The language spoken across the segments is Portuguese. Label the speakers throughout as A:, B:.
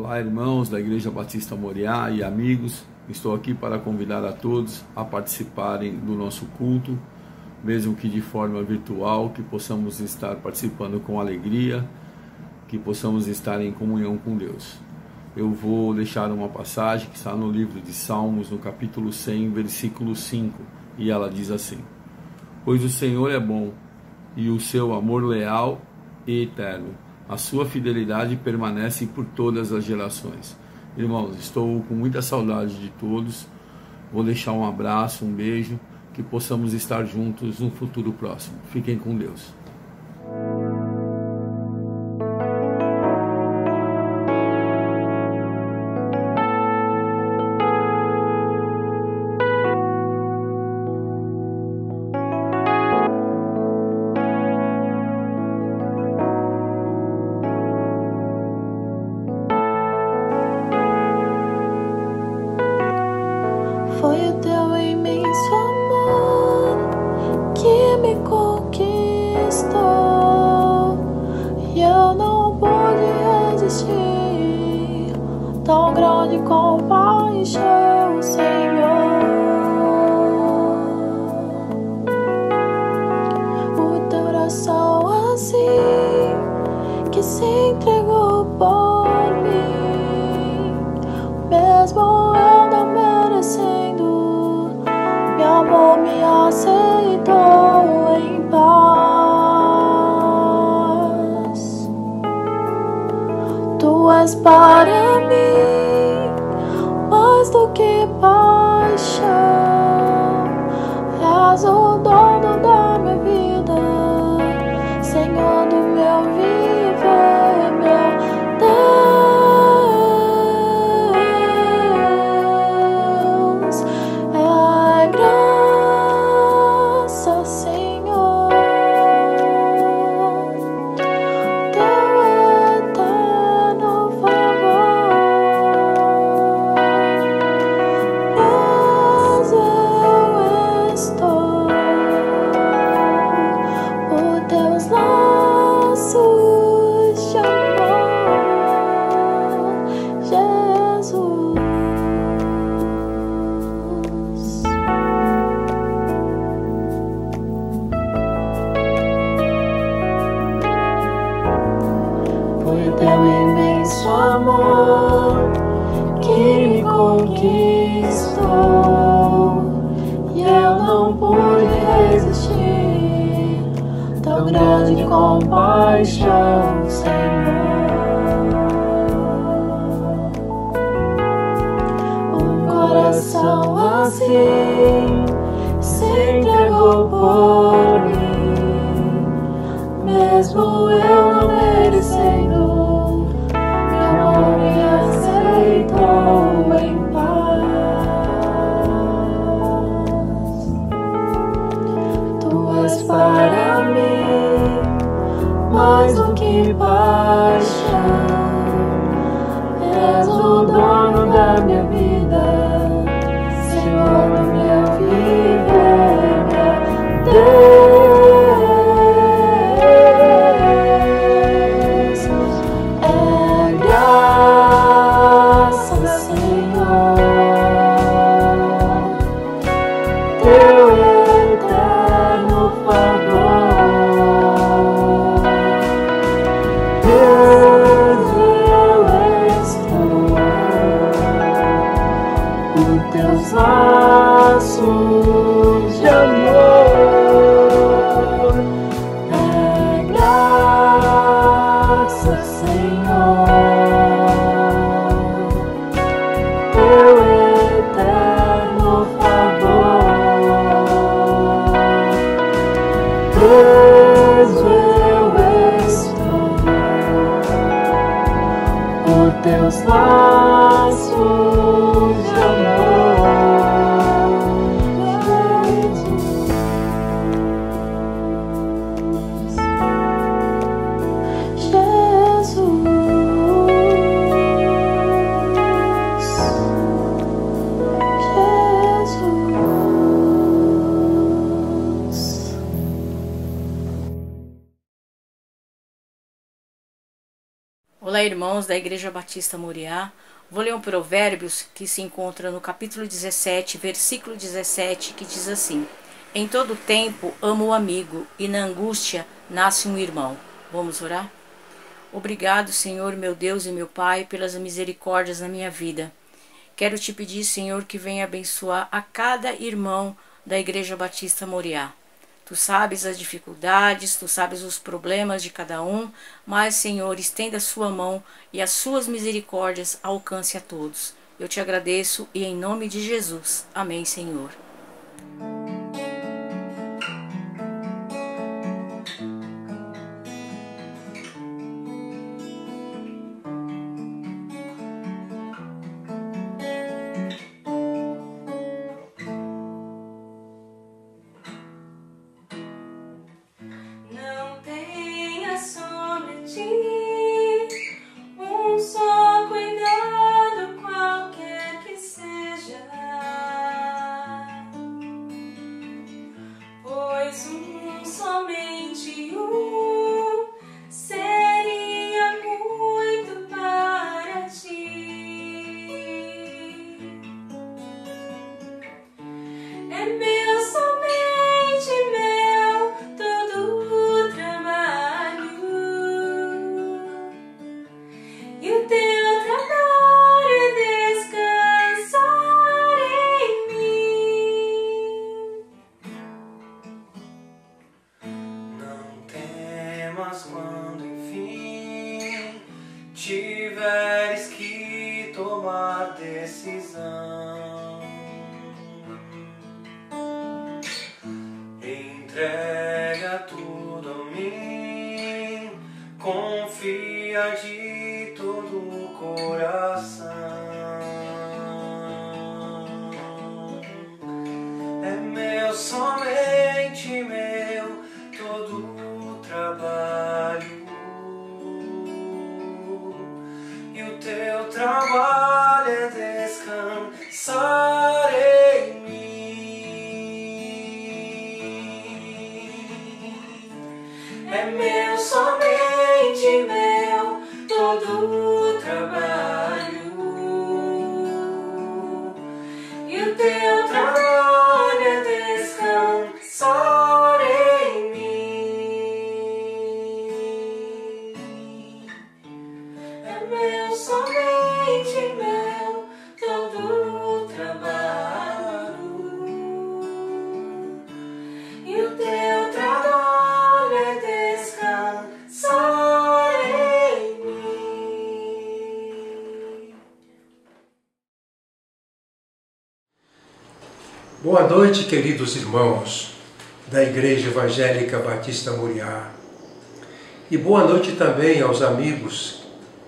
A: Olá, irmãos da Igreja Batista Moriá e amigos. Estou aqui para convidar a todos a participarem do nosso culto, mesmo que de forma virtual, que possamos estar participando com alegria, que possamos estar em comunhão com Deus. Eu vou deixar uma passagem que está no livro de Salmos, no capítulo 100, versículo 5, e ela diz assim: Pois o Senhor é bom, e o seu amor leal e eterno. A sua fidelidade permanece por todas as gerações. Irmãos, estou com muita saudade de todos. Vou deixar um abraço, um beijo, que possamos estar juntos no futuro próximo. Fiquem com Deus.
B: Foi o teu imenso amor que me conquistou, e eu não pude resistir. Tão grande compaixão, Senhor. O teu coração assim que se entregou por mim, mesmo eu não merecendo. Meu amor me aceitou em paz. Tu és para mim mais do que paixão. És o dono da minha vida, Senhor do meu viver, meu Deus. É graça, Senhor, teu eterno favor. Mas eu estou por teus laços de amor, Jesus. Foi o teu imenso amor que me conquistou, e eu não pude resistir. Tão grande compaixão, Senhor. Um coração assim se entregou por mim, mesmo eu não merecendo. Meu amor me aceitou em paz. Tu és para mim mais do que paixão. És o dono da minha vida, Senhor do meu viver, meu Deus. É graça, Senhor, teu eterno favor. Deus, eu estou por teus laços de amor. É graça, Senhor, teu eterno favor. Deus, eu estou por teus laços de amor, Jesus.
C: Olá, irmãos da Igreja Batista Moriá. Vou ler um Provérbios que se encontra no capítulo 17, versículo 17, que diz assim: em todo tempo amo o amigo, e na angústia nasce um irmão. Vamos orar? Obrigado, Senhor, meu Deus e meu Pai, pelas misericórdias na minha vida. Quero te pedir, Senhor, que venha abençoar a cada irmão da Igreja Batista Moriá. Tu sabes as dificuldades, tu sabes os problemas de cada um, mas, Senhor, estenda a sua mão e as suas misericórdias alcance a todos. Eu te agradeço e em nome de Jesus. Amém, Senhor.
D: Quando enfim tiveres que tomar decisão, entrega tudo a mim, confia de todo o coração. É meu, somente meu, todo o trabalho, e o teu trabalho é descansar em mim. É meu, somente meu, todo o trabalho, e o teu trabalho é descansar em mim. Somente meu, todo o trabalho, e o teu trabalho é descansar em mim.
E: Boa noite, queridos irmãos da Igreja Evangélica Batista Moriá, e boa noite também aos amigos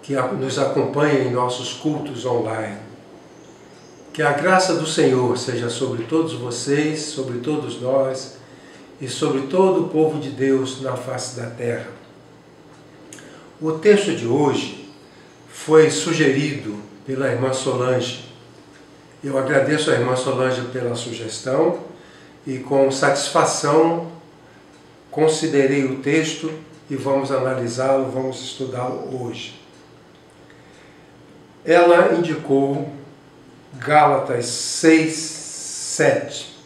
E: que nos acompanha em nossos cultos online. Que a graça do Senhor seja sobre todos vocês, sobre todos nós e sobre todo o povo de Deus na face da terra. O texto de hoje foi sugerido pela irmã Solange. Eu agradeço à irmã Solange pela sugestão e com satisfação considerei o texto e vamos analisá-lo, vamos estudá-lo hoje. Ela indicou Gálatas 6, 7.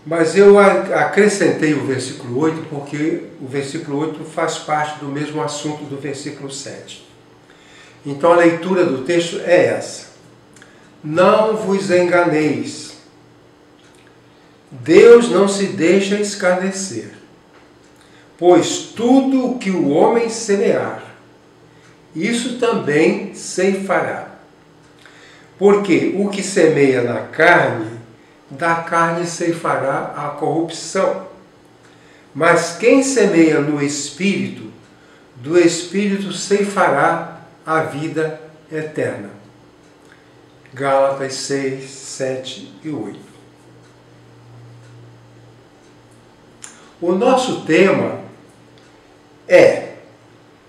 E: Mas eu acrescentei o versículo 8 porque o versículo 8 faz parte do mesmo assunto do versículo 7. Então a leitura do texto é essa: não vos enganeis, Deus não se deixa escarnecer, pois tudo o que o homem semear, isso também ceifará. Porque o que semeia na carne, da carne ceifará a corrupção. Mas quem semeia no Espírito, do Espírito ceifará a vida eterna. Gálatas 6, 7 e 8. O nosso tema é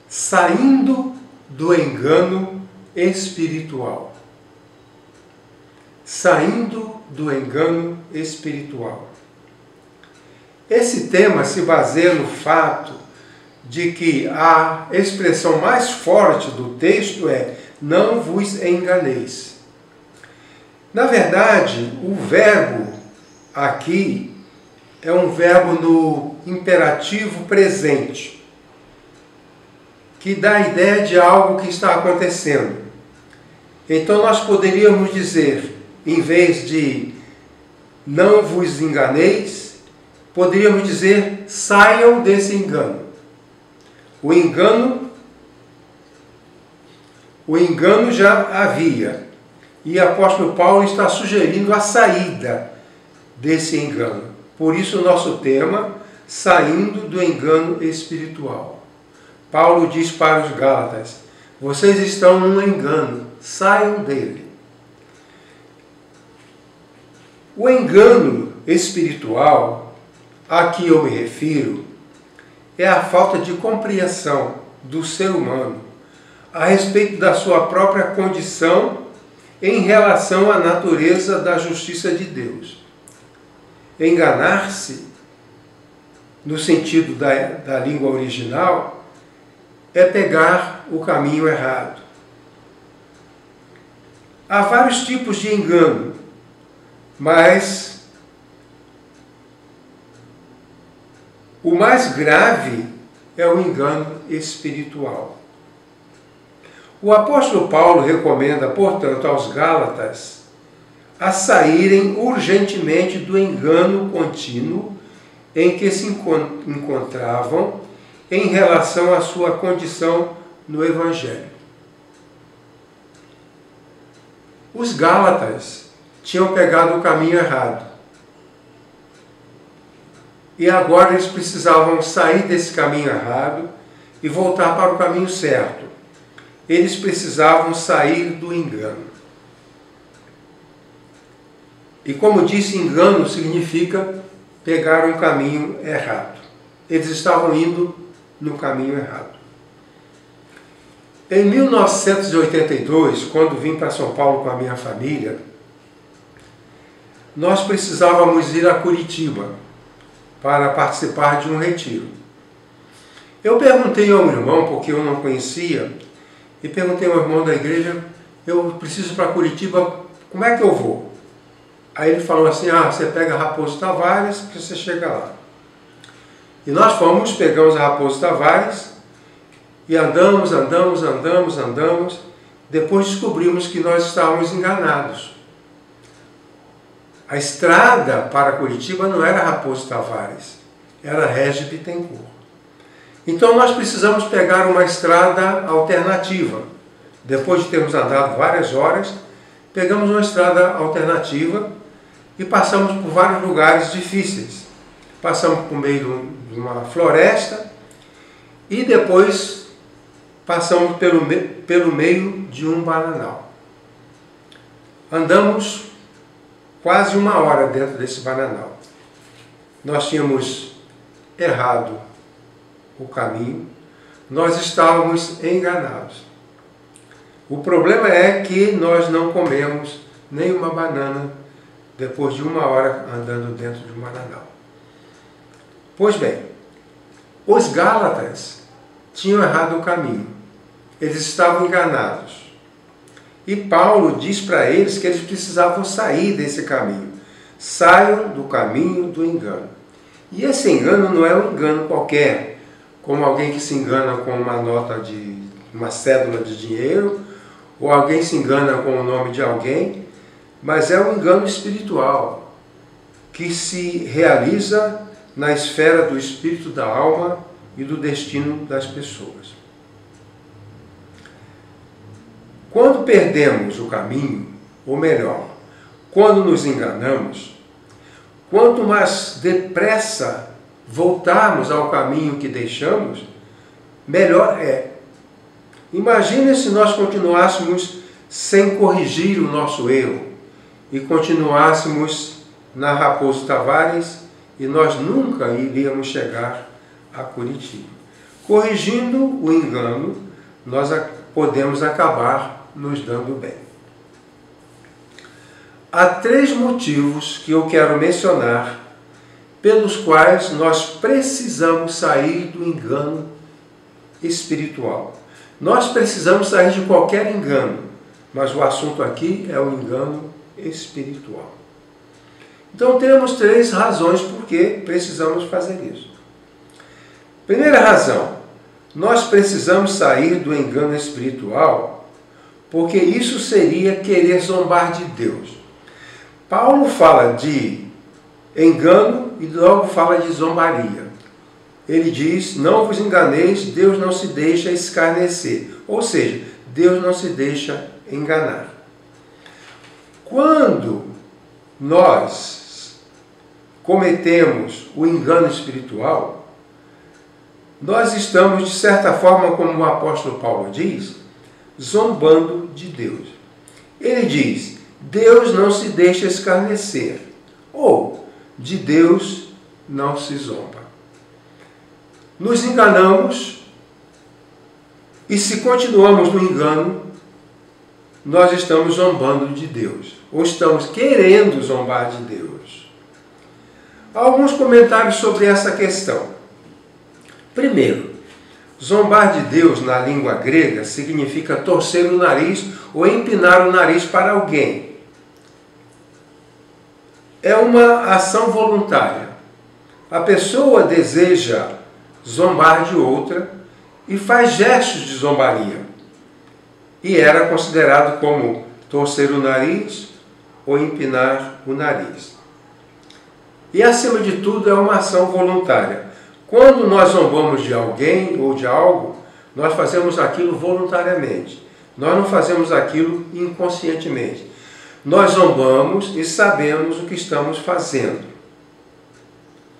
E: saindo do engano espiritual. Saindo do engano espiritual. Esse tema se baseia no fato de que a expressão mais forte do texto é não vos enganeis. Na verdade, o verbo aqui é um verbo no imperativo presente, que dá a ideia de algo que está acontecendo. Então nós poderíamos dizer, em vez de não vos enganeis, poderíamos dizer saiam desse engano. O engano já havia, e o apóstolo Paulo está sugerindo a saída desse engano. Por isso o nosso tema, saindo do engano espiritual. Paulo diz para os Gálatas, vocês estão num engano, saiam dele. O engano espiritual a que eu me refiro é a falta de compreensão do ser humano a respeito da sua própria condição em relação à natureza da justiça de Deus. Enganar-se, no sentido da língua original, é pegar o caminho errado. Há vários tipos de engano, mas o mais grave é o engano espiritual. O apóstolo Paulo recomenda, portanto, aos Gálatas a saírem urgentemente do engano contínuo em que se encontravam em relação à sua condição no Evangelho. Os Gálatas tinham pegado o caminho errado. E agora eles precisavam sair desse caminho errado e voltar para o caminho certo. Eles precisavam sair do engano. E como disse, engano significa pegar um caminho errado. Eles estavam indo no caminho errado. Em 1982, quando vim para São Paulo com a minha família, nós precisávamos ir a Curitiba para participar de um retiro. Eu perguntei ao meu irmão, porque eu não conhecia, e perguntei ao irmão da igreja, eu preciso ir para Curitiba, como é que eu vou? Aí ele falou assim, você pega Raposo Tavares, que você chega lá. E nós fomos, pegamos a Raposo Tavares, e andamos. Depois descobrimos que nós estávamos enganados. A estrada para Curitiba não era Raposo Tavares, era Régis Bittencourt. Então nós precisamos pegar uma estrada alternativa. Depois de termos andado várias horas, pegamos uma estrada alternativa e passamos por vários lugares difíceis. Passamos por meio de uma floresta e depois passamos pelo meio de um bananal. Andamos quase 1 hora dentro desse bananal. Nós tínhamos errado o caminho, nós estávamos enganados. O problema é que nós não comemos nenhuma banana depois de 1 hora andando dentro de um bananal. Pois bem, os Gálatas tinham errado o caminho. Eles estavam enganados. E Paulo diz para eles que eles precisavam sair desse caminho. Saiam do caminho do engano. E esse engano não é um engano qualquer, como alguém que se engana com uma cédula de dinheiro, ou alguém se engana com o nome de alguém, mas é um engano espiritual, que se realiza na esfera do espírito, da alma e do destino das pessoas. Quando perdemos o caminho, ou melhor, quando nos enganamos, quanto mais depressa voltarmos ao caminho que deixamos, melhor é. Imagine se nós continuássemos sem corrigir o nosso erro e continuássemos na Raposo Tavares e nós nunca iríamos chegar a Curitiba. Corrigindo o engano, nós podemos acabar nos dando bem. Há 3 motivos que eu quero mencionar pelos quais nós precisamos sair do engano espiritual. Nós precisamos sair de qualquer engano, mas o assunto aqui é o engano espiritual. Então temos 3 razões por que precisamos fazer isso. Primeira razão, nós precisamos sair do engano espiritual, porque isso seria querer zombar de Deus. Paulo fala de engano e logo fala de zombaria. Ele diz, não vos enganeis, Deus não se deixa escarnecer. Ou seja, Deus não se deixa enganar. Quando nós cometemos o engano espiritual, nós estamos, de certa forma, como o apóstolo Paulo diz, zombando de Deus. Ele diz, Deus não se deixa escarnecer, ou de Deus não se zomba. Nos enganamos e se continuamos no engano, nós estamos zombando de Deus, ou estamos querendo zombar de Deus. Há alguns comentários sobre essa questão. Primeiro, zombar de Deus na língua grega significa torcer o nariz ou empinar o nariz para alguém. É uma ação voluntária. A pessoa deseja zombar de outra e faz gestos de zombaria. E era considerado como torcer o nariz ou empinar o nariz. E acima de tudo é uma ação voluntária. Quando nós zombamos de alguém ou de algo, nós fazemos aquilo voluntariamente. Nós não fazemos aquilo inconscientemente. Nós zombamos e sabemos o que estamos fazendo.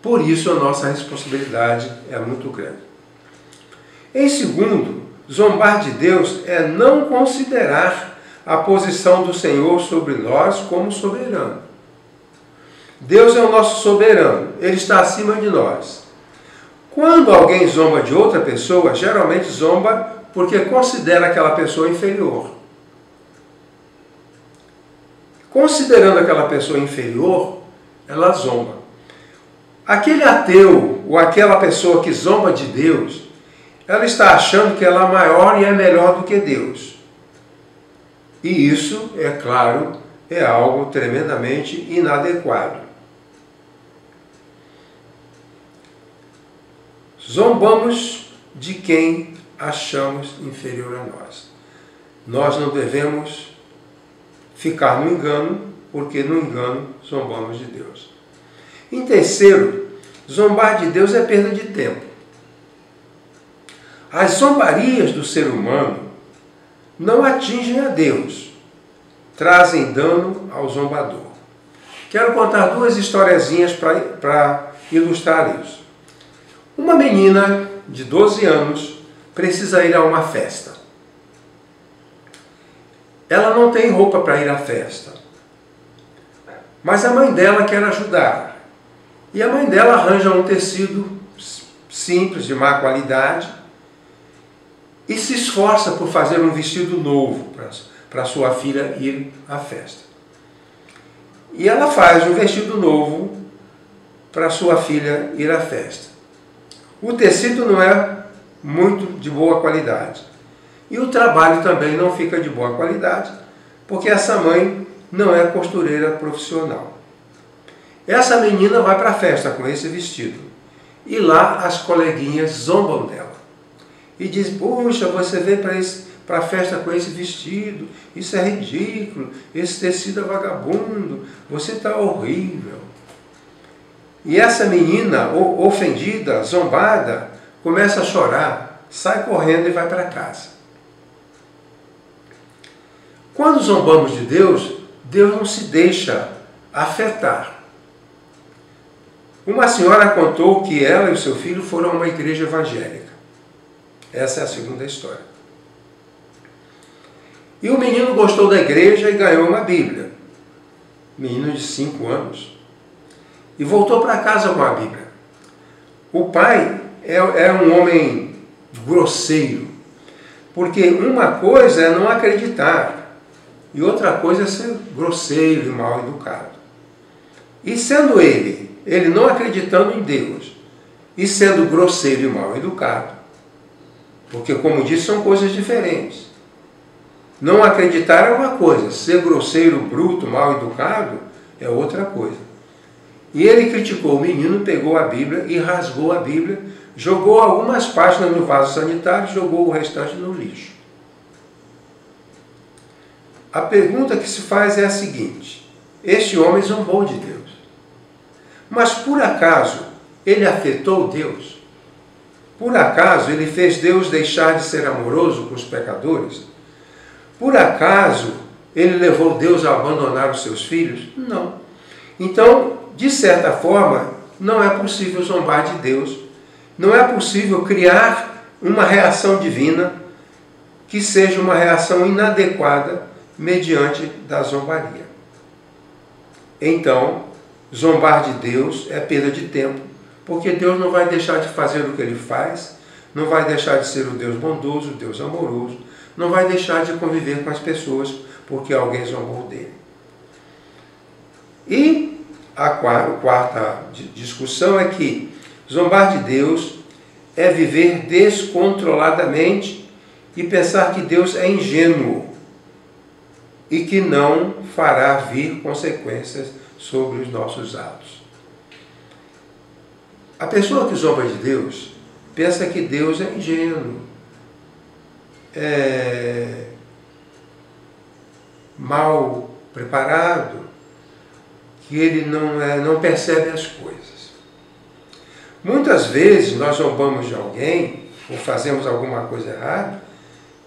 E: Por isso a nossa responsabilidade é muito grande. Em segundo, zombar de Deus é não considerar a posição do Senhor sobre nós como soberano. Deus é o nosso soberano, Ele está acima de nós. Quando alguém zomba de outra pessoa, geralmente zomba porque considera aquela pessoa inferior. Considerando aquela pessoa inferior, ela zomba. Aquele ateu ou aquela pessoa que zomba de Deus, ela está achando que ela é maior e é melhor do que Deus. E isso, é claro, é algo tremendamente inadequado. Zombamos de quem achamos inferior a nós. Nós não devemos ficar no engano, porque no engano zombamos de Deus. Em terceiro, zombar de Deus é perda de tempo. As zombarias do ser humano não atingem a Deus, trazem dano ao zombador. Quero contar 2 historiezinhas para ilustrar isso. Uma menina de 12 anos precisa ir a uma festa. Ela não tem roupa para ir à festa, mas a mãe dela quer ajudar. E a mãe dela arranja um tecido simples, de má qualidade, e se esforça por fazer um vestido novo para sua filha ir à festa. E ela faz um vestido novo para sua filha ir à festa. O tecido não é muito de boa qualidade. E o trabalho também não fica de boa qualidade, porque essa mãe não é costureira profissional. Essa menina vai para a festa com esse vestido. E lá as coleguinhas zombam dela. E dizem, puxa, você veio para a festa com esse vestido, isso é ridículo, esse tecido é vagabundo, você está horrível. E essa menina, ofendida, zombada, começa a chorar, sai correndo e vai para casa. Quando zombamos de Deus, Deus não se deixa afetar. Uma senhora contou que ela e o seu filho foram a uma igreja evangélica. Essa é a segunda história. E o menino gostou da igreja e ganhou uma Bíblia. Menino de 5 anos. E voltou para casa com a Bíblia. O pai é um homem grosseiro, porque uma coisa é não acreditar e outra coisa é ser grosseiro e mal educado. E sendo ele não acreditando em Deus e sendo grosseiro e mal educado, Porque, como disse, são coisas diferentes. Não acreditar é uma coisa, ser grosseiro, bruto, mal educado é outra coisa. E ele criticou o menino, pegou a Bíblia e rasgou a Bíblia, jogou algumas páginas no vaso sanitário e jogou o restante no lixo. A pergunta que se faz é a seguinte: este homem zombou de Deus. Mas por acaso ele afetou Deus? Por acaso ele fez Deus deixar de ser amoroso com os pecadores? Por acaso ele levou Deus a abandonar os seus filhos? Não. Então, de certa forma, não é possível zombar de Deus. Não é possível criar uma reação divina que seja uma reação inadequada mediante da zombaria. Então, zombar de Deus é perda de tempo, porque Deus não vai deixar de fazer o que Ele faz, não vai deixar de ser o Deus bondoso, o Deus amoroso, não vai deixar de conviver com as pessoas porque alguém zombou dele. E a quarta discussão é que zombar de Deus é viver descontroladamente e pensar que Deus é ingênuo e que não fará vir consequências sobre os nossos atos. A pessoa que zomba de Deus pensa que Deus é ingênuo, é mal preparado, que ele não percebe as coisas. Muitas vezes nós zombamos de alguém ou fazemos alguma coisa errada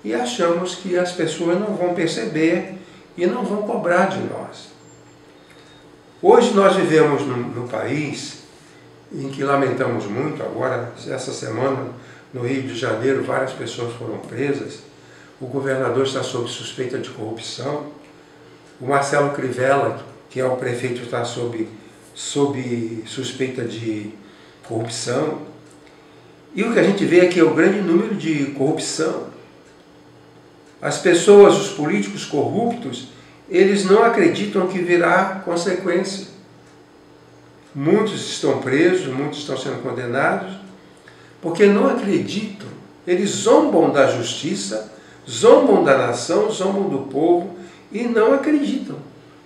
E: e achamos que as pessoas não vão perceber e não vão cobrar de nós. Hoje nós vivemos num país em que lamentamos muito. Agora, essa semana, no Rio de Janeiro, várias pessoas foram presas. O governador está sob suspeita de corrupção. O Marcelo Crivella, que é o prefeito, está sob suspeita de corrupção. E o que a gente vê aqui é o grande número de corrupção. As pessoas, os políticos corruptos, eles não acreditam que virá consequência. Muitos estão presos, muitos estão sendo condenados, porque não acreditam. Eles zombam da justiça, zombam da nação, zombam do povo e não acreditam.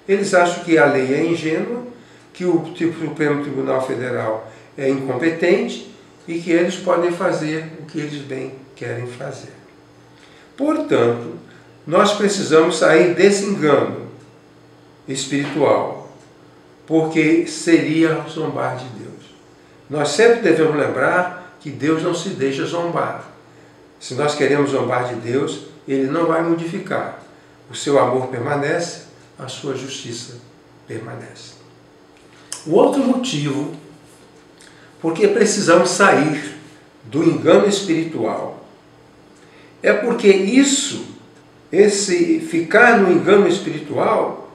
E: Eles acham que a lei é ingênua, que o Supremo Tribunal Federal é incompetente e que eles podem fazer o que eles bem querem fazer. Portanto, nós precisamos sair desse engano espiritual, porque seria zombar de Deus. Nós sempre devemos lembrar que Deus não se deixa zombar. Se nós queremos zombar de Deus, Ele não vai modificar. O seu amor permanece, a sua justiça permanece. O outro motivo, porque precisamos sair do engano espiritual, é porque esse ficar no engano espiritual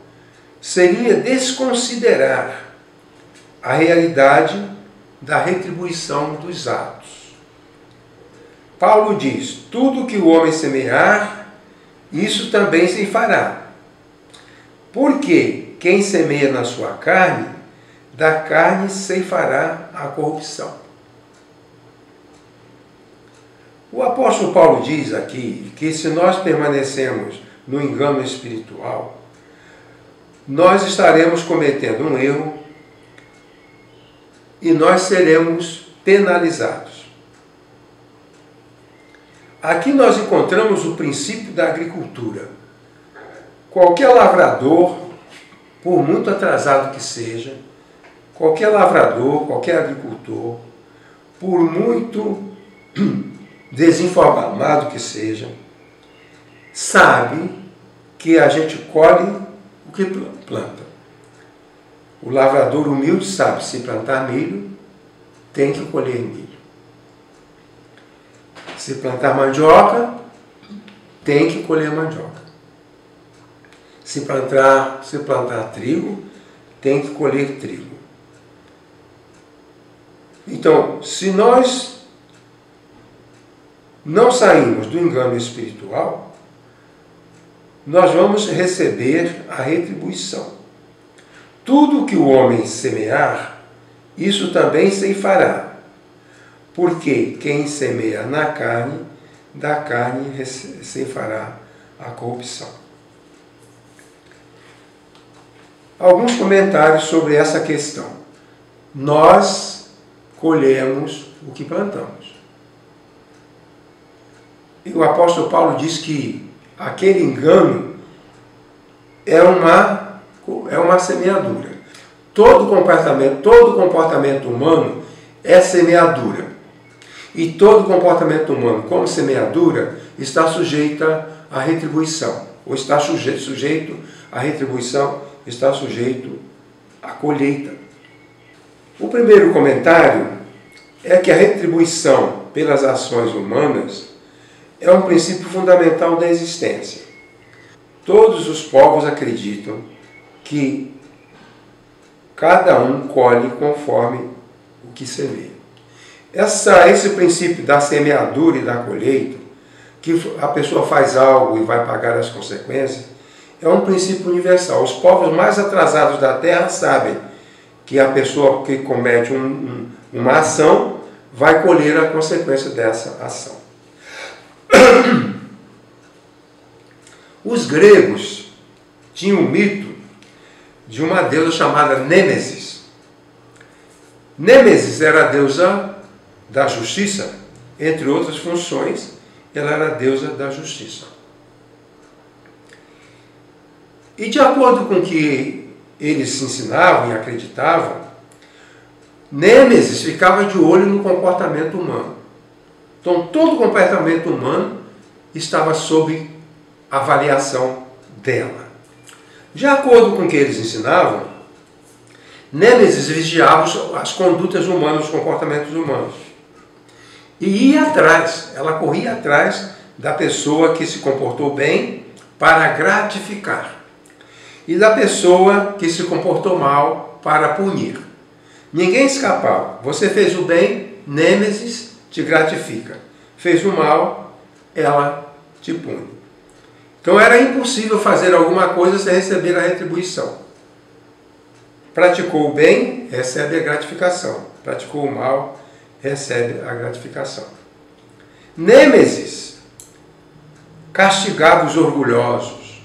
E: seria desconsiderar a realidade da retribuição dos atos. Paulo diz: tudo que o homem semear, isso também se fará. Porque quem semeia na sua carne, da carne ceifará a corrupção. O apóstolo Paulo diz aqui que se nós permanecemos no engano espiritual, nós estaremos cometendo um erro e nós seremos penalizados. Aqui nós encontramos o princípio da agricultura. Qualquer lavrador, por muito atrasado que seja, qualquer lavrador, qualquer agricultor, por muito desinformado que seja, sabe que a gente colhe o que planta. O lavrador humilde sabe, se plantar milho, tem que colher milho. Se plantar mandioca, tem que colher mandioca. Se plantar trigo, tem que colher trigo. Então, se nós não saímos do engano espiritual, nós vamos receber a retribuição. Tudo que o homem semear, isso também ceifará. Porque quem semeia na carne, da carne ceifará a corrupção. Alguns comentários sobre essa questão. Nós colhemos o que plantamos. E o apóstolo Paulo diz que aquele engano é uma semeadura. Todo comportamento humano é semeadura. E todo comportamento humano, como semeadura, está sujeito à retribuição. Ou está sujeito à retribuição, está sujeito à colheita. O primeiro comentário é que a retribuição pelas ações humanas é um princípio fundamental da existência. Todos os povos acreditam que cada um colhe conforme o que semeia. Esse princípio da semeadura e da colheita, que a pessoa faz algo e vai pagar as consequências, é um princípio universal. Os povos mais atrasados da Terra sabem que a pessoa que comete uma ação vai colher a consequência dessa ação. Os gregos tinham um mito de uma deusa chamada Nêmesis. Nêmesis era a deusa da justiça, entre outras funções, ela era a deusa da justiça. E de acordo com o que eles ensinavam e acreditavam, Nêmesis ficava de olho no comportamento humano. Então, todo comportamento humano estava sob avaliação dela. De acordo com o que eles ensinavam, Nêmesis vigiava as condutas humanas, os comportamentos humanos. E ia atrás, ela corria atrás da pessoa que se comportou bem para gratificar. E da pessoa que se comportou mal para punir. Ninguém escapava. Você fez o bem, Nêmesis te gratifica. Fez o mal, ela te pune. Então era impossível fazer alguma coisa sem receber a retribuição. Praticou o bem, recebe a gratificação. Praticou o mal, recebe a gratificação. Nêmesis castigava os orgulhosos,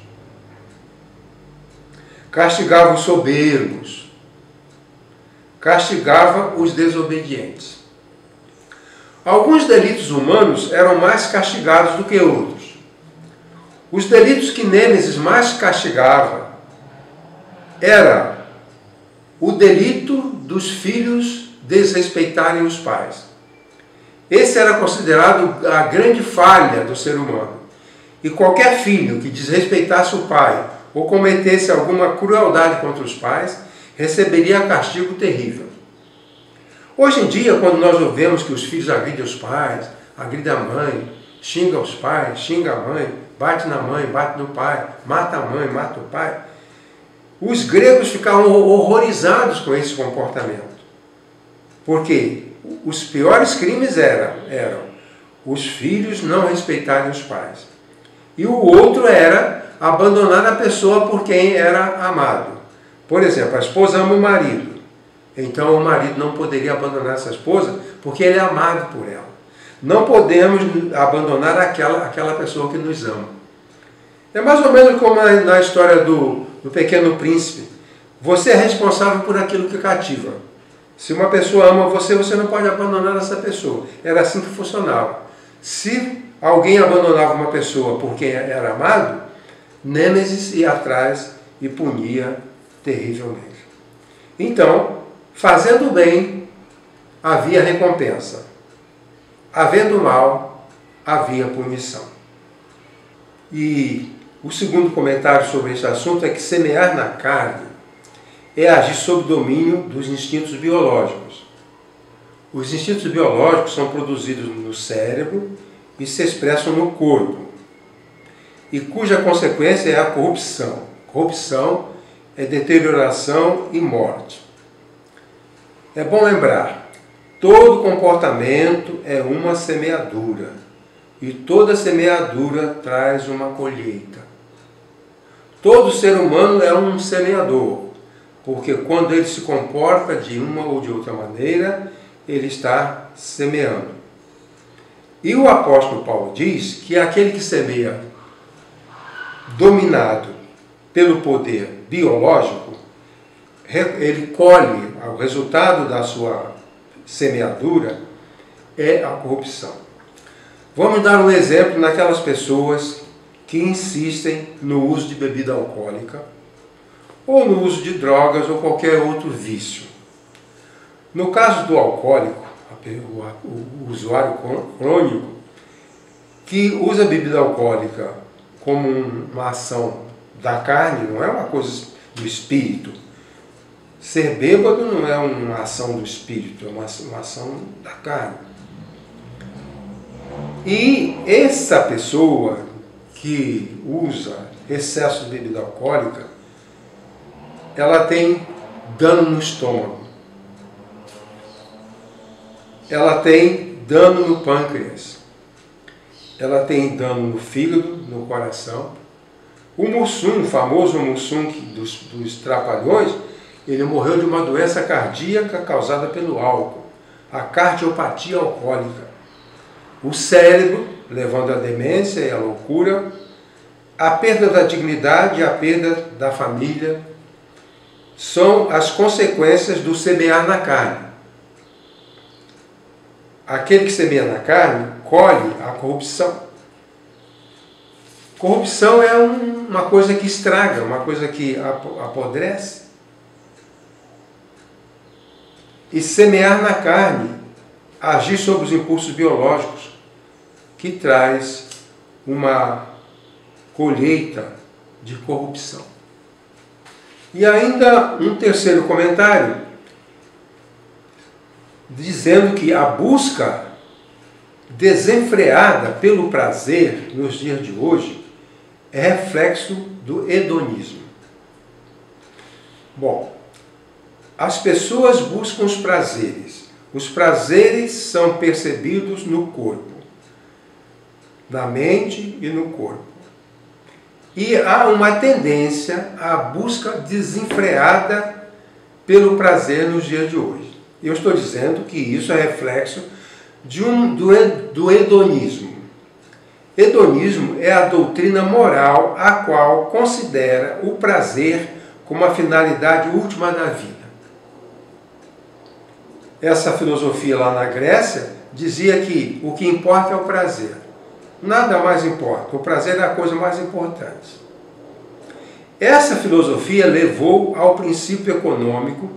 E: castigava os soberbos, castigava os desobedientes. Alguns delitos humanos eram mais castigados do que outros. Os delitos que Nêmesis mais castigava era o delito dos filhos desrespeitarem os pais. Esse era considerado a grande falha do ser humano. E qualquer filho que desrespeitasse o pai ou cometesse alguma crueldade contra os pais, receberia castigo terrível. Hoje em dia, quando nós ouvemos que os filhos agridem os pais, agridem a mãe, xinga os pais, xinga a mãe, bate na mãe, bate no pai, mata a mãe, mata o pai, os gregos ficavam horrorizados com esse comportamento. Porque os piores crimes eram os filhos não respeitarem os pais. E o outro era abandonar a pessoa por quem era amado. Por exemplo, a esposa ama o marido. Então o marido não poderia abandonar essa esposa porque ele é amado por ela. Não podemos abandonar aquela pessoa que nos ama. É mais ou menos como na história do Pequeno Príncipe. Você é responsável por aquilo que cativa. Se uma pessoa ama você, você não pode abandonar essa pessoa. Era assim que funcionava. Se alguém abandonava uma pessoa por quem era amado, Nêmesis ia atrás e punia terrivelmente. Então, fazendo bem, havia recompensa. Havendo mal, havia punição. E o segundo comentário sobre esse assunto é que semear na carne é agir sob domínio dos instintos biológicos. Os instintos biológicos são produzidos no cérebro e se expressam no corpo, e cuja consequência é a corrupção. Corrupção é deterioração e morte. É bom lembrar, todo comportamento é uma semeadura, e toda semeadura traz uma colheita. Todo ser humano é um semeador, porque quando ele se comporta de uma ou de outra maneira, ele está semeando. E o apóstolo Paulo diz que aquele que semeia dominado pelo poder biológico, ele colhe, o resultado da sua semeadura é a corrupção. Vamos dar um exemplo naquelas pessoas que insistem no uso de bebida alcoólica, ou no uso de drogas ou qualquer outro vício. No caso do alcoólico, o usuário crônico, que usa bebida alcoólica como uma ação da carne, não é uma coisa do espírito. Ser bêbado não é uma ação do espírito, é uma ação da carne. E essa pessoa que usa excesso de bebida alcoólica, ela tem dano no estômago, ela tem dano no pâncreas, ela tem dano no fígado, no coração. O Mussum, o famoso Mussum dos Trapalhões, ele morreu de uma doença cardíaca causada pelo álcool, a cardiopatia alcoólica. O cérebro, levando à demência e à loucura, a perda da dignidade e a perda da família, são as consequências do semear na carne. Aquele que semeia na carne colhe a corrupção. Corrupção é uma coisa que estraga, uma coisa que apodrece. E semear na carne, agir sobre os impulsos biológicos, que traz uma colheita de corrupção. E ainda um terceiro comentário, dizendo que a busca desenfreada pelo prazer nos dias de hoje é reflexo do hedonismo. Bom, as pessoas buscam os prazeres. Os prazeres são percebidos no corpo, na mente e no corpo. E há uma tendência à busca desenfreada pelo prazer nos dias de hoje. Eu estou dizendo que isso é reflexo do hedonismo. Hedonismo é a doutrina moral a qual considera o prazer como a finalidade última da vida. Essa filosofia lá na Grécia dizia que o que importa é o prazer. Nada mais importa. O prazer é a coisa mais importante. Essa filosofia levou ao princípio econômico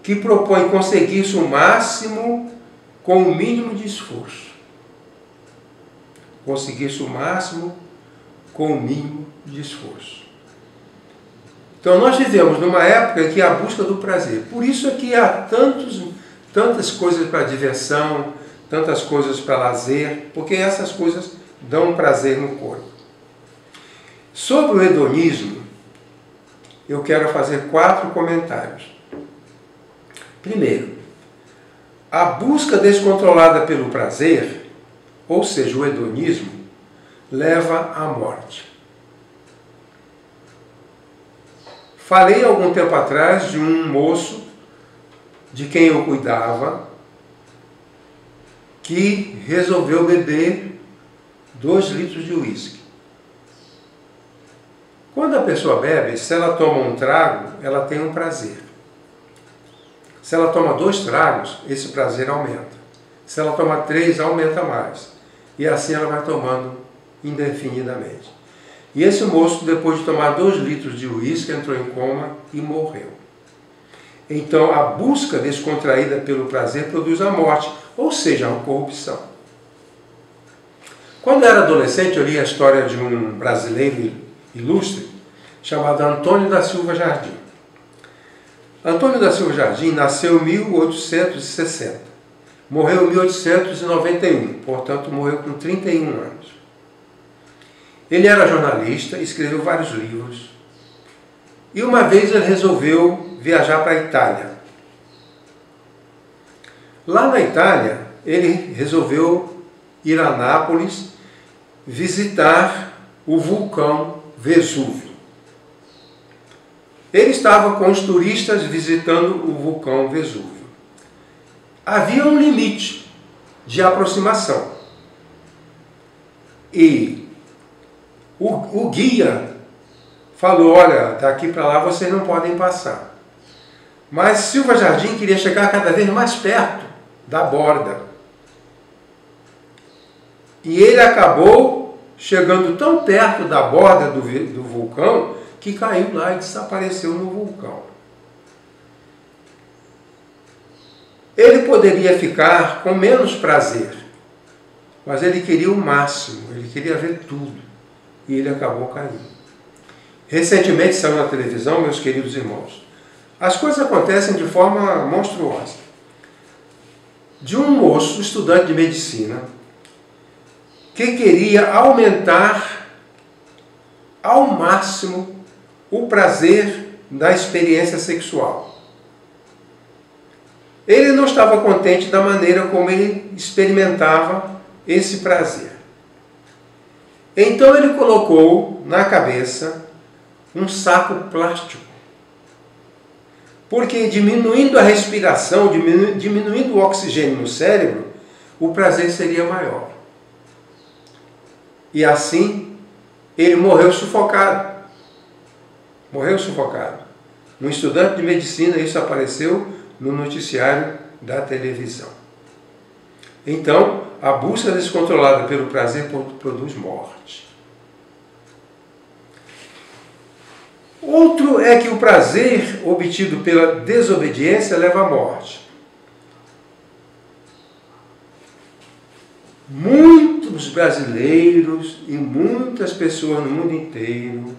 E: que propõe conseguir-se o máximo com o mínimo de esforço. Conseguir-se o máximo com o mínimo de esforço. Então nós vivemos numa época em que há a busca do prazer. Por isso é que há tantas coisas para diversão, tantas coisas para lazer, porque essas coisas dão prazer no corpo. Sobre o hedonismo, eu quero fazer 4 comentários. Primeiro, a busca descontrolada pelo prazer, ou seja, o hedonismo, leva à morte. Falei algum tempo atrás de um moço de quem eu cuidava que resolveu beber 2 litros de uísque. Quando a pessoa bebe, se ela toma um trago, ela tem um prazer. Se ela toma 2 tragos, esse prazer aumenta. Se ela toma 3, aumenta mais. E assim ela vai tomando indefinidamente. E esse moço, depois de tomar 2 litros de uísque, entrou em coma e morreu. Então, a busca descontraída pelo prazer produz a morte, ou seja, a corrupção. Quando eu era adolescente, eu li a história de um brasileiro ilustre chamado Antônio da Silva Jardim. Antônio da Silva Jardim nasceu em 1860, morreu em 1891, portanto morreu com 31 anos. Ele era jornalista, escreveu vários livros, e uma vez ele resolveu viajar para a Itália. Lá na Itália, ele resolveu ir a Nápoles visitar o vulcão Vesúvio. Ele estava com os turistas visitando o vulcão Vesúvio. Havia um limite de aproximação. E o guia falou, olha, daqui para lá vocês não podem passar. Mas Silva Jardim queria chegar cada vez mais perto da borda. E ele acabou chegando tão perto da borda do vulcão que caiu lá e desapareceu no vulcão. Ele poderia ficar com menos prazer, mas ele queria o máximo, ele queria ver tudo, e ele acabou caindo. Recentemente saiu na televisão, meus queridos irmãos, as coisas acontecem de forma monstruosa. De um moço, estudante de medicina, que queria aumentar ao máximo o prazer da experiência sexual. Ele não estava contente da maneira como ele experimentava esse prazer. Então ele colocou na cabeça um saco plástico. Porque diminuindo a respiração, diminuindo o oxigênio no cérebro, o prazer seria maior. E assim, ele morreu sufocado. Morreu sufocado. Um estudante de medicina, isso apareceu no noticiário da televisão. Então, a busca descontrolada pelo prazer produz morte. Outro é que o prazer obtido pela desobediência leva à morte. Muitos brasileiros e muitas pessoas no mundo inteiro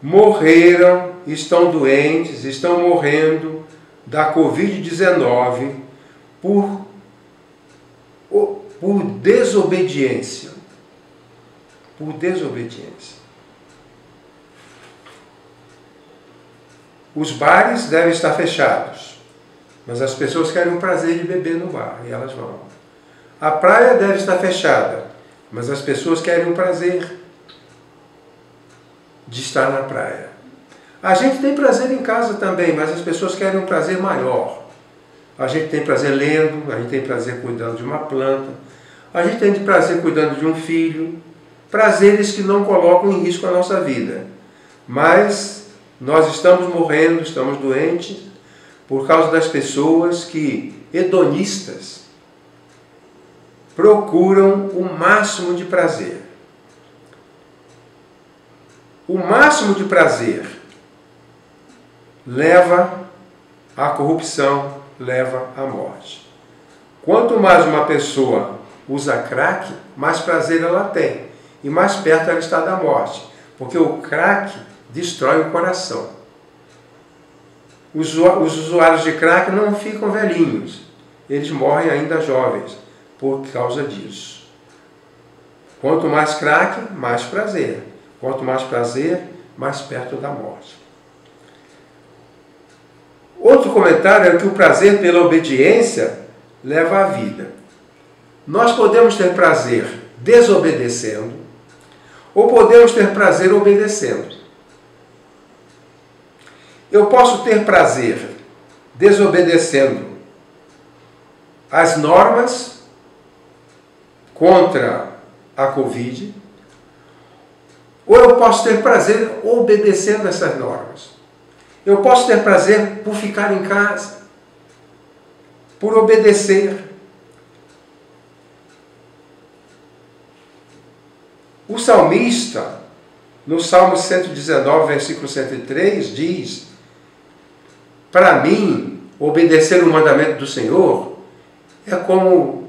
E: morreram, estão doentes, estão morrendo da Covid-19 por desobediência. Por desobediência. Os bares devem estar fechados, mas as pessoas querem o prazer de beber no bar e elas vão. A praia deve estar fechada, mas as pessoas querem o prazer de estar na praia. A gente tem prazer em casa também, mas as pessoas querem um prazer maior. A gente tem prazer lendo, a gente tem prazer cuidando de uma planta, a gente tem prazer cuidando de um filho, prazeres que não colocam em risco a nossa vida. Mas nós estamos morrendo, estamos doentes, por causa das pessoas que, hedonistas, procuram o máximo de prazer. O máximo de prazer leva à corrupção, leva à morte. Quanto mais uma pessoa usa crack, mais prazer ela tem. E mais perto ela está da morte. Porque o crack destrói o coração. Os usuários de crack não ficam velhinhos. Eles morrem ainda jovens por causa disso. Quanto mais crack, mais prazer. Quanto mais prazer, mais perto da morte. Outro comentário é que o prazer pela obediência leva à vida. Nós podemos ter prazer desobedecendo ou podemos ter prazer obedecendo. Eu posso ter prazer desobedecendo as normas contra a Covid, ou eu posso ter prazer obedecendo essas normas. Eu posso ter prazer por ficar em casa, por obedecer. O salmista, no Salmo 119, versículo 103, diz: para mim, obedecer o mandamento do Senhor é como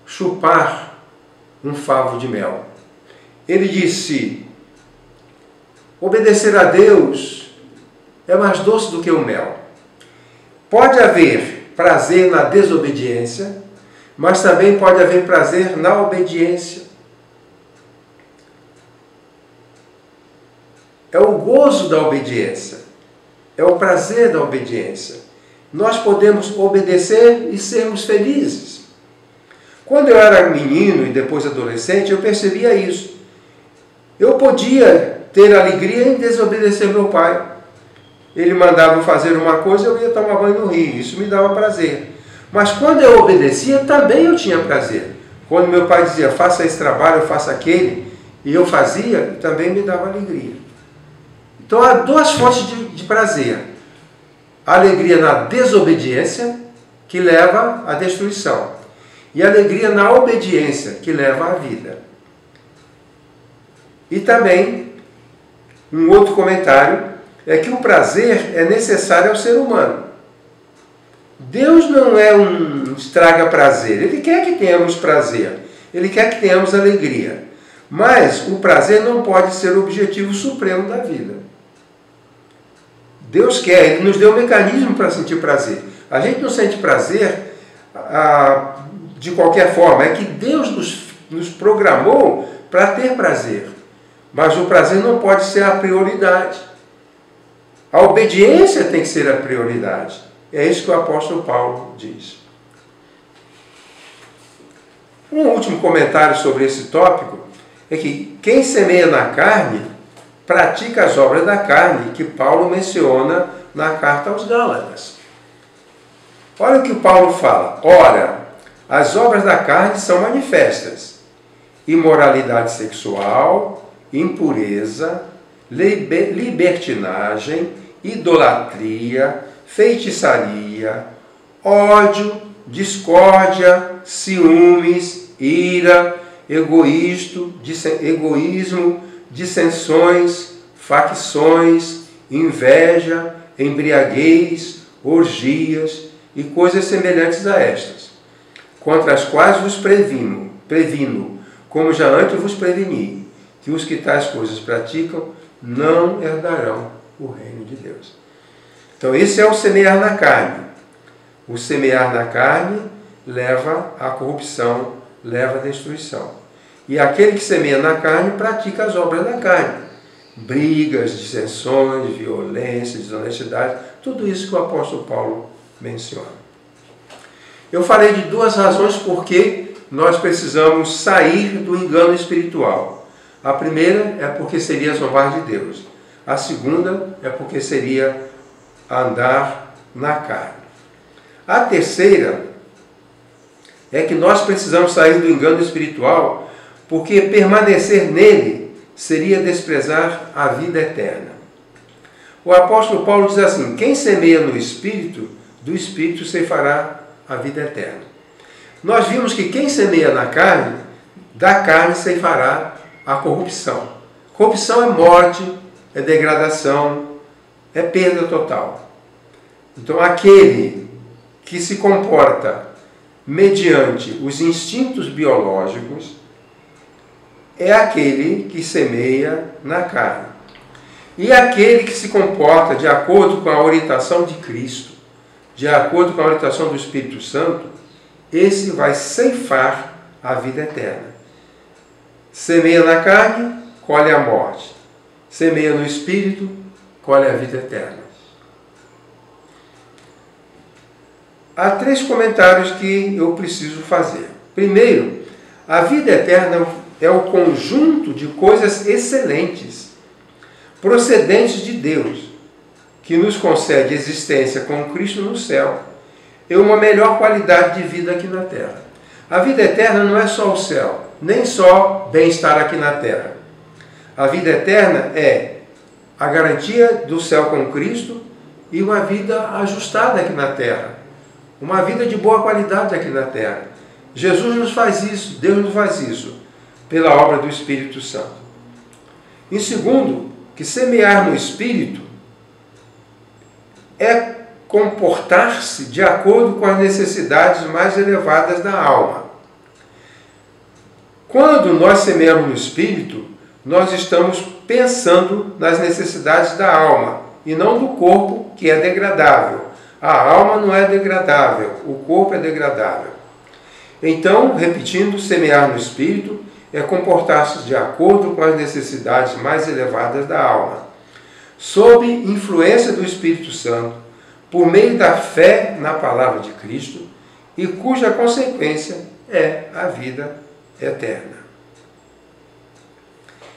E: chupar um favo de mel. Ele disse: obedecer a Deus é mais doce do que o mel. Pode haver prazer na desobediência, mas também pode haver prazer na obediência. É o gozo da obediência, é o prazer da obediência. Nós podemos obedecer e sermos felizes. Quando eu era menino e depois adolescente, eu percebia isso. Eu podia ter alegria em desobedecer meu pai. Ele mandava fazer uma coisa, eu ia tomar banho no rio. Isso me dava prazer. Mas quando eu obedecia, também eu tinha prazer. Quando meu pai dizia, faça esse trabalho, faça aquele, e eu fazia, também me dava alegria. Então há duas fontes de prazer. A alegria na desobediência, que leva à destruição. E a alegria na obediência, que leva à vida. E também, um outro comentário, é que o prazer é necessário ao ser humano. Deus não é um estraga-prazer. Ele quer que tenhamos prazer. Ele quer que tenhamos alegria. Mas o prazer não pode ser o objetivo supremo da vida. Deus quer, Ele nos deu um mecanismo para sentir prazer. A gente não sente prazer de qualquer forma. É que Deus nos programou para ter prazer. Mas o prazer não pode ser a prioridade. A obediência tem que ser a prioridade. É isso que o apóstolo Paulo diz. Um último comentário sobre esse tópico é que quem semeia na carne pratica as obras da carne, que Paulo menciona na carta aos Gálatas. Olha o que Paulo fala. Ora, as obras da carne são manifestas: imoralidade sexual, impureza, libertinagem, idolatria, feitiçaria, ódio, discórdia, ciúmes, ira, egoísmo, dissensões, facções, inveja, embriaguez, orgias e coisas semelhantes a estas, contra as quais vos previno, como já antes vos preveni, que os que tais coisas praticam não herdarão o reino de Deus. Então esse é o semear na carne. O semear na carne leva à corrupção, leva à destruição. E aquele que semeia na carne pratica as obras da carne. Brigas, dissensões, violência, desonestidade, tudo isso que o apóstolo Paulo menciona. Eu falei de duas razões por que nós precisamos sair do engano espiritual. A primeira é porque seria zombar de Deus. A segunda é porque seria andar na carne. A terceira é que nós precisamos sair do engano espiritual porque permanecer nele seria desprezar a vida eterna. O apóstolo Paulo diz assim: quem semeia no Espírito, do Espírito ceifará a vida eterna. Nós vimos que quem semeia na carne, da carne ceifará a corrupção. Corrupção é morte, é degradação, é perda total. Então aquele que se comporta mediante os instintos biológicos é aquele que semeia na carne. E aquele que se comporta de acordo com a orientação de Cristo, de acordo com a orientação do Espírito Santo, esse vai ceifar a vida eterna. Semeia na carne, colhe a morte. Semeia no Espírito, colhe a vida eterna. Há 3 comentários que eu preciso fazer. Primeiro, a vida eterna é o conjunto de coisas excelentes, procedentes de Deus, que nos concede existência com Cristo no céu e uma melhor qualidade de vida aqui na terra. A vida eterna não é só o céu, nem só bem-estar aqui na terra. A vida eterna é a garantia do céu com Cristo e uma vida ajustada aqui na terra. Uma vida de boa qualidade aqui na terra. Jesus nos faz isso, Deus nos faz isso, pela obra do Espírito Santo. Em segundo, que semear no Espírito é comportar-se de acordo com as necessidades mais elevadas da alma. Quando nós semeamos no Espírito, nós estamos pensando nas necessidades da alma e não do corpo, que é degradável. A alma não é degradável, o corpo é degradável. Então, repetindo, semear no Espírito é comportar-se de acordo com as necessidades mais elevadas da alma, sob influência do Espírito Santo, por meio da fé na palavra de Cristo, e cuja consequência é a vida eterna.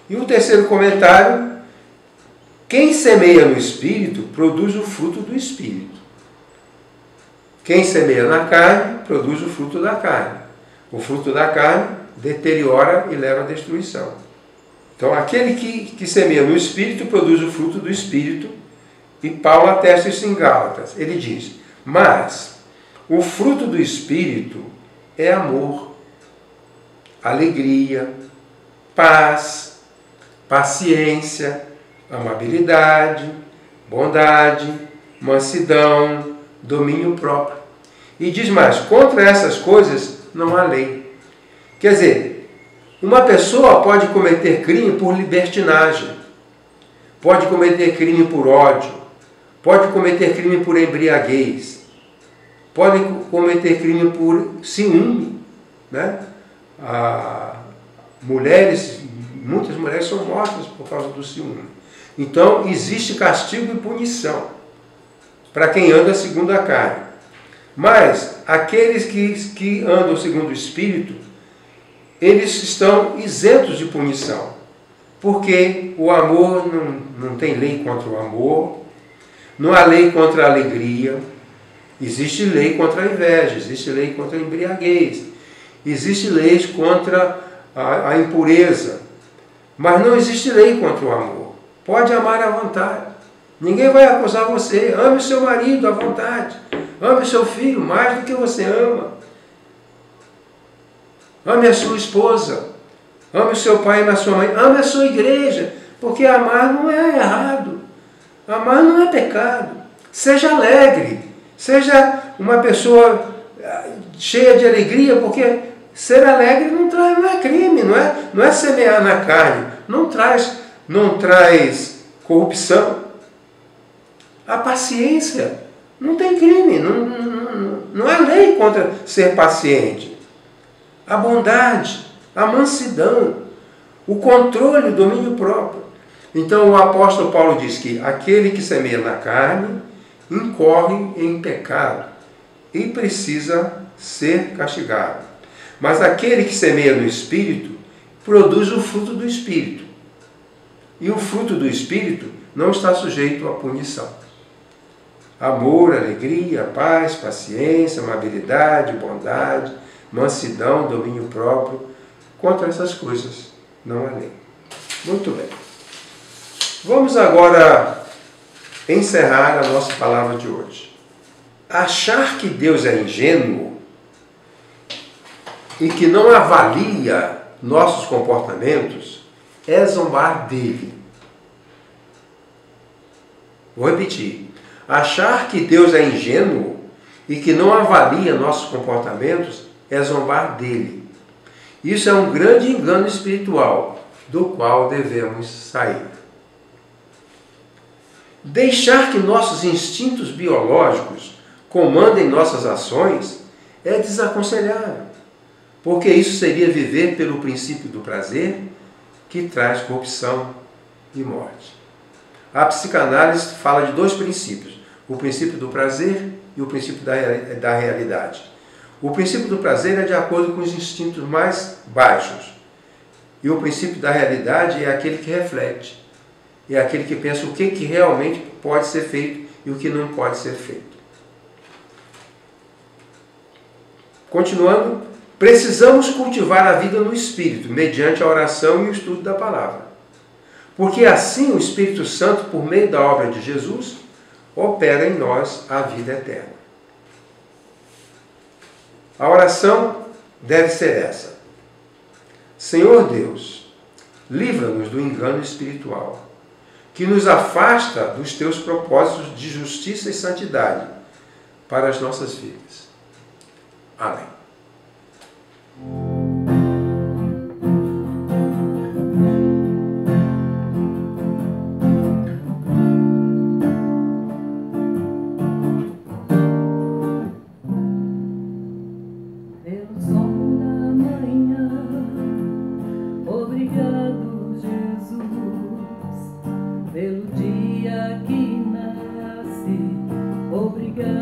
E: E o terceiro comentário: quem semeia no Espírito produz o fruto do Espírito. Quem semeia na carne produz o fruto da carne. O fruto da carne deteriora e leva à destruição. Então, aquele que semeia no Espírito produz o fruto do Espírito, e Paulo atesta isso em Gálatas. Ele diz: mas o fruto do Espírito é amor, alegria, paz, paciência, amabilidade, bondade, mansidão, domínio próprio. E diz mais: contra essas coisas não há lei. Quer dizer, uma pessoa pode cometer crime por libertinagem, pode cometer crime por ódio, pode cometer crime por embriaguez, pode cometer crime por ciúme, né? Muitas mulheres são mortas por causa do ciúme. Então, existe castigo e punição para quem anda segundo a carne. Mas aqueles que andam segundo o Espírito, eles estão isentos de punição. Porque o amor não tem lei contra o amor, não há lei contra a alegria, existe lei contra a inveja, existe lei contra a embriaguez, existe leis contra a impureza, mas não existe lei contra o amor. Pode amar à vontade, ninguém vai acusar você. Ame o seu marido à vontade, ame o seu filho mais do que você ama, ame a sua esposa, ame o seu pai e a sua mãe, ame a sua igreja, porque amar não é errado, amar não é pecado. Seja alegre, seja uma pessoa cheia de alegria, porque ser alegre não é crime, não é semear na carne, não traz corrupção. A paciência não tem crime, não há lei contra ser paciente. A bondade, a mansidão, o controle, o domínio próprio. Então o apóstolo Paulo diz que aquele que semeia na carne incorre em pecado e precisa ser castigado. Mas aquele que semeia no Espírito produz o fruto do Espírito. E o fruto do Espírito não está sujeito à punição. Amor, alegria, paz, paciência, amabilidade, bondade, mansidão, domínio próprio. Contra essas coisas não há lei. Muito bem. Vamos agora encerrar a nossa palavra de hoje. Achar que Deus é ingênuo e que não avalia nossos comportamentos é zombar dele. Vou repetir. Achar que Deus é ingênuo e que não avalia nossos comportamentos é zombar dele. Isso é um grande engano espiritual, do qual devemos sair. Deixar que nossos instintos biológicos comandem nossas ações é desaconselhável, porque isso seria viver pelo princípio do prazer, que traz corrupção e morte. A psicanálise fala de dois princípios, o princípio do prazer e o princípio da realidade. O princípio do prazer é de acordo com os instintos mais baixos, e o princípio da realidade é aquele que reflete, é aquele que pensa o que realmente pode ser feito e o que não pode ser feito. Continuando, precisamos cultivar a vida no Espírito, mediante a oração e o estudo da palavra. Porque assim o Espírito Santo, por meio da obra de Jesus, opera em nós a vida eterna. A oração deve ser essa: Senhor Deus, livra-nos do engano espiritual, que nos afasta dos teus propósitos de justiça e santidade para as nossas vidas. Amém.
F: Pelo dia que nasci, obrigado.